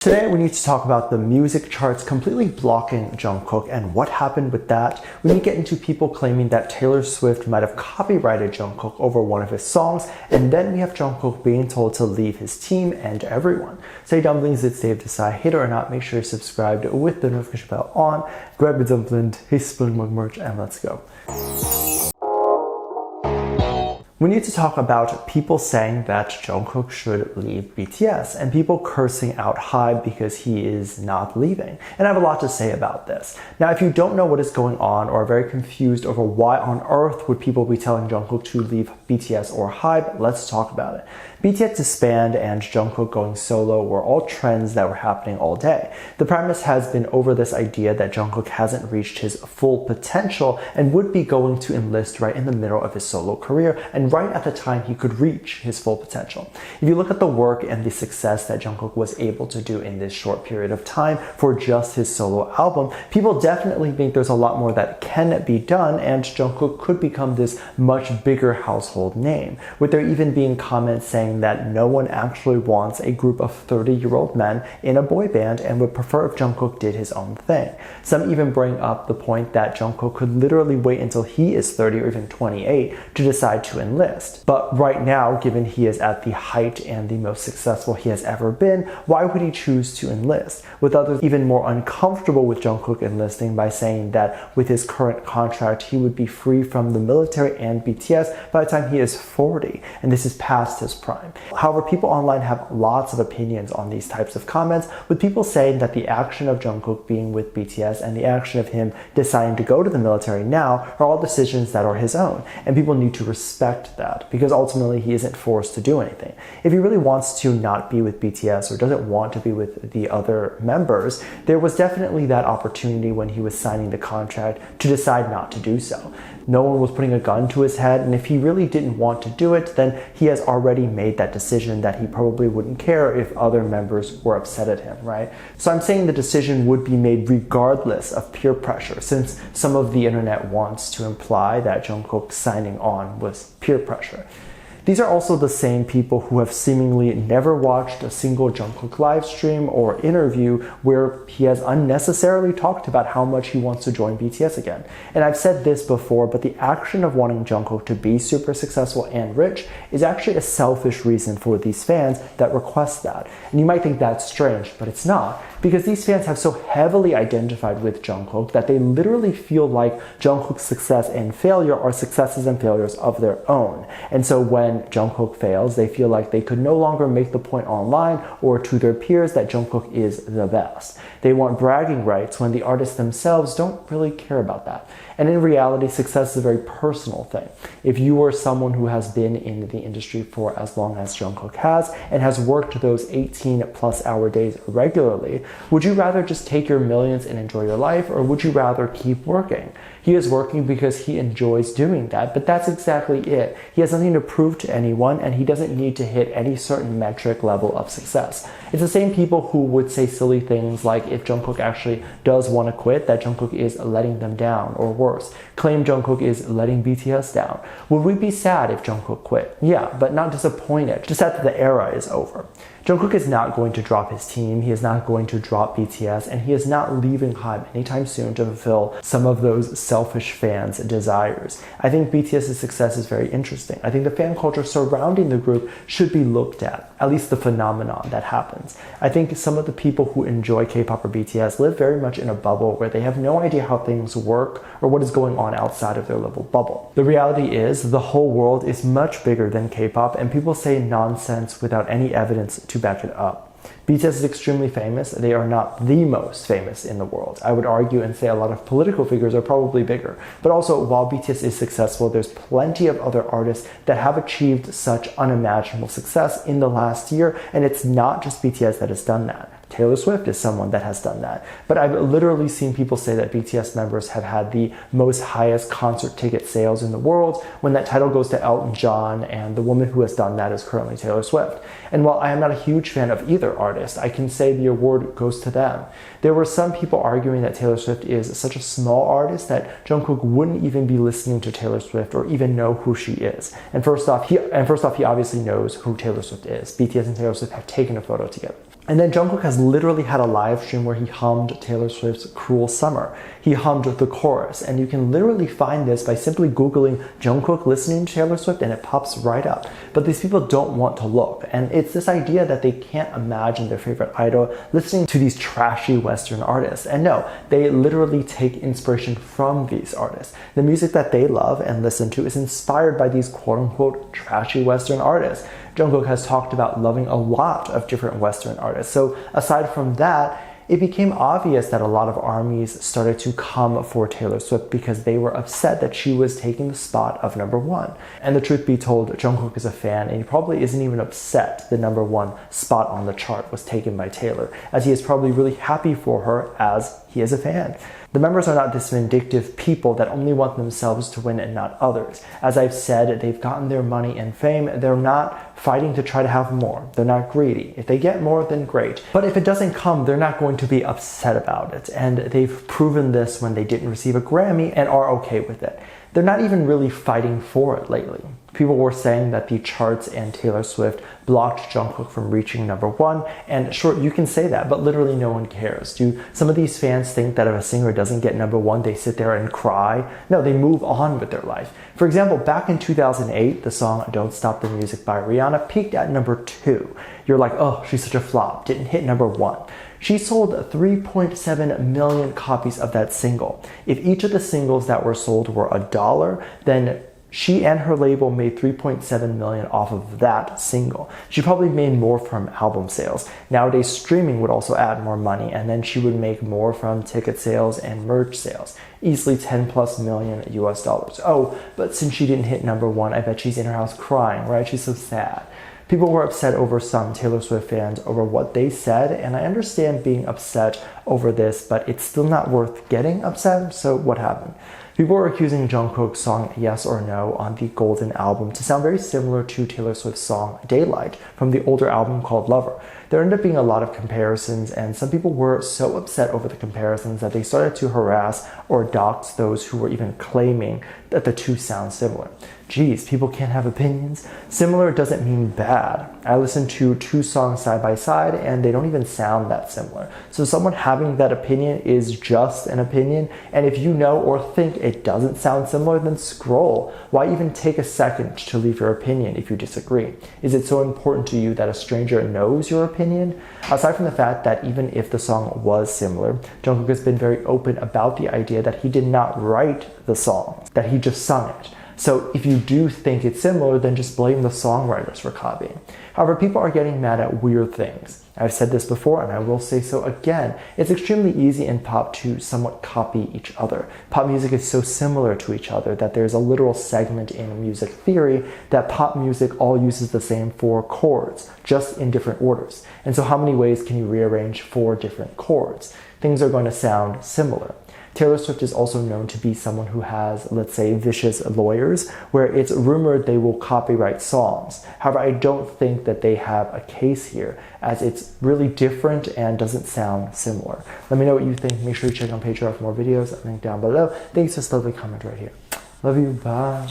Today we need to talk about the music charts completely blocking Jung Kook and what happened with that. We need to get into people claiming that Taylor Swift might have copyrighted Jung Kook over one of his songs, and then we have Jung Kook being told to leave his team and everyone. Say dumplings, it's Dave Desai. Hate it or not, make sure you're subscribed with the notification bell on. Grab your dumpling, hey Spilling Mug merch, and let's go. We need to talk about people saying that Jungkook should leave BTS and people cursing out HYBE because he is not leaving. And I have a lot to say about this. Now, if you don't know what is going on or are very confused over why on earth would people be telling Jungkook to leave BTS or HYBE, let's talk about it. BTS disband and Jungkook going solo were all trends that were happening all day. The premise has been over this idea that Jungkook hasn't reached his full potential and would be going to enlist right in the middle of his solo career and right at the time he could reach his full potential. If you look at the work and the success that Jungkook was able to do in this short period of time for just his solo album, people definitely think there's a lot more that can be done and Jungkook could become this much bigger household name, with there even being comments saying that no one actually wants a group of 30-year-old men in a boy band and would prefer if Jungkook did his own thing. Some even bring up the point that Jungkook could literally wait until he is 30 or even 28 to decide to enlist. But right now, given he is at the height and the most successful he has ever been, why would he choose to enlist? With others even more uncomfortable with Jungkook enlisting by saying that with his current contract, he would be free from the military and BTS by the time he is 40, and this is past his prime. However, people online have lots of opinions on these types of comments, with people saying that the action of Jungkook being with BTS and the action of him deciding to go to the military now are all decisions that are his own, and people need to respect that because ultimately he isn't forced to do anything. If he really wants to not be with BTS or doesn't want to be with the other members, there was definitely that opportunity when he was signing the contract to decide not to do so. No one was putting a gun to his head, and if he really didn't want to do it, then he has already made that decision that he probably wouldn't care if other members were upset at him, right? So I'm saying the decision would be made regardless of peer pressure, since some of the internet wants to imply that Jungkook signing on was peer pressure. These are also the same people who have seemingly never watched a single Jungkook live stream or interview where he has unnecessarily talked about how much he wants to join BTS again. And I've said this before, but the action of wanting Jungkook to be super successful and rich is actually a selfish reason for these fans that request that. And you might think that's strange, but it's not, because these fans have so heavily identified with Jungkook that they literally feel like Jungkook's success and failure are successes and failures of their own. And so when Jungkook fails, they feel like they could no longer make the point online or to their peers that Jungkook is the best. They want bragging rights when the artists themselves don't really care about that. And in reality, success is a very personal thing. If you are someone who has been in the industry for as long as Jungkook has and has worked those 18+ hour days regularly, would you rather just take your millions and enjoy your life, or would you rather keep working? He is working because he enjoys doing that, but that's exactly it. He has nothing to prove to anyone, and he doesn't need to hit any certain metric level of success. It's the same people who would say silly things like if Jungkook actually does want to quit, that Jungkook is letting them down, or worse, claim Jungkook is letting BTS down. Would we be sad if Jungkook quit? Yeah, but not disappointed, just that the era is over. Jungkook is not going to drop his team, he is not going to drop BTS, and he is not leaving HYBE anytime soon to fulfill some of those selfish fans' desires. I think BTS's success is very interesting. I think the fan culture surrounding the group should be looked at least the phenomenon that happens. I think some of the people who enjoy K-pop or BTS live very much in a bubble where they have no idea how things work or what is going on outside of their little bubble. The reality is the whole world is much bigger than K-pop, and people say nonsense without any evidence to back it up. BTS is extremely famous. They are not the most famous in the world. I would argue and say a lot of political figures are probably bigger. But also, while BTS is successful, there's plenty of other artists that have achieved such unimaginable success in the last year, and it's not just BTS that has done that. Taylor Swift is someone that has done that. But I've literally seen people say that BTS members have had the most highest concert ticket sales in the world when that title goes to Elton John, and the woman who has done that is currently Taylor Swift. And while I am not a huge fan of either artist, I can say the award goes to them. There were some people arguing that Taylor Swift is such a small artist that Jungkook wouldn't even be listening to Taylor Swift or even know who she is. And first off, he obviously knows who Taylor Swift is. BTS and Taylor Swift have taken a photo together. And then Jungkook has literally had a live stream where he hummed Taylor Swift's Cruel Summer. He hummed the chorus, and you can literally find this by simply Googling Jungkook listening to Taylor Swift and it pops right up. But these people don't want to look, and it's this idea that they can't imagine their favorite idol listening to these trashy Western artists. And no, they literally take inspiration from these artists. The music that they love and listen to is inspired by these quote-unquote trashy Western artists. Jungkook has talked about loving a lot of different Western artists. So aside from that, it became obvious that a lot of ARMYs started to come for Taylor Swift because they were upset that she was taking the spot of #1. And the truth be told, Jungkook is a fan and he probably isn't even upset the #1 spot on the chart was taken by Taylor, as he is probably really happy for her as he is a fan. The members are not this vindictive people that only want themselves to win and not others. As I've said, they've gotten their money and fame. They're not fighting to try to have more. They're not greedy. If they get more, then great. But if it doesn't come, they're not going to be upset about it. And they've proven this when they didn't receive a Grammy and are okay with it. They're not even really fighting for it lately. People were saying that the charts and Taylor Swift blocked Jungkook from reaching #1, and sure, you can say that, but literally no one cares. Do some of these fans think that if a singer doesn't get #1, they sit there and cry? No, they move on with their life. For example, back in 2008, the song Don't Stop the Music by Rihanna peaked at #2. You're like, oh, she's such a flop, didn't hit #1. She sold 3.7 million copies of that single. If each of the singles that were sold were $1, then she and her label made 3.7 million off of that single. She probably made more from album sales. Nowadays, streaming would also add more money, and then she would make more from ticket sales and merch sales. Easily 10+ million US dollars. Oh, but since she didn't hit #1, I bet she's in her house crying, right? She's so sad. People were upset over some Taylor Swift fans over what they said, and I understand being upset over this, but it's still not worth getting upset, so what happened? People were accusing Jungkook's song Yes or No on the Golden album to sound very similar to Taylor Swift's song Daylight from the older album called Lover. There ended up being a lot of comparisons, and some people were so upset over the comparisons that they started to harass or dox those who were even claiming that the two sound similar. Geez, people can't have opinions. Similar doesn't mean bad. I listened to two songs side by side and they don't even sound that similar. So someone having that opinion is just an opinion, and if you know or think it doesn't sound similar, then scroll. Why even take a second to leave your opinion if you disagree? Is it so important to you that a stranger knows your opinion? Aside from the fact that even if the song was similar, Jungkook has been very open about the idea that he did not write the song, that he just sung it. So if you do think it's similar, then just blame the songwriters for copying. However, people are getting mad at weird things. I've said this before and I will say so again. It's extremely easy in pop to somewhat copy each other. Pop music is so similar to each other that there's a literal segment in music theory that pop music all uses the same 4 chords, just in different orders. And so how many ways can you rearrange 4 different chords? Things are going to sound similar. Taylor Swift is also known to be someone who has, let's say, vicious lawyers, where it's rumored they will copyright songs. However, I don't think that they have a case here, as it's really different and doesn't sound similar. Let me know what you think. Make sure you check on Patreon for more videos. Link down below. Thanks, just lovely comment right here. Love you. Bye.